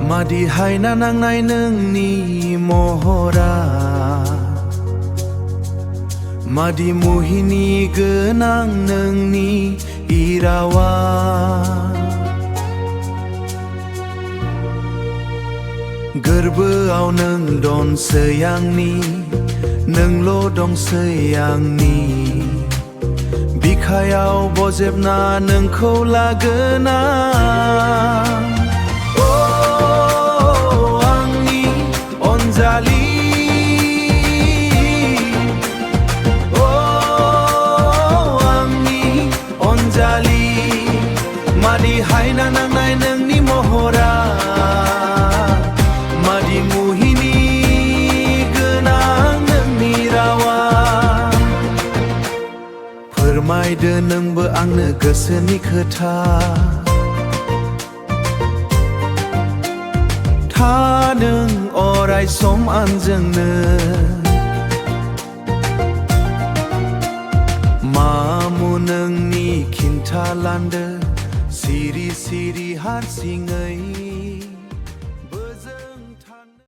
मादिहाय ना नांनाय नोंनि महरा मादि मुहिनि गोनां नोंनि इरावा गोरबोआव नों दंसै आंनि नोंल' दंसै आंनि बिखायाव बजेबना नोंखौ लागोना आंनि अनजालि आंनि अनजालि मादिहाय ना नांनाय नोंनि महरा मादि मुहिनि गोनां नोंनि रावा फोरमायदो नोंबो आंनो गोसोनि खोथा था नों अराय सम आंजोंनो मामु नोंनि खिन्थालांदो सिरि सिरि हारसिङै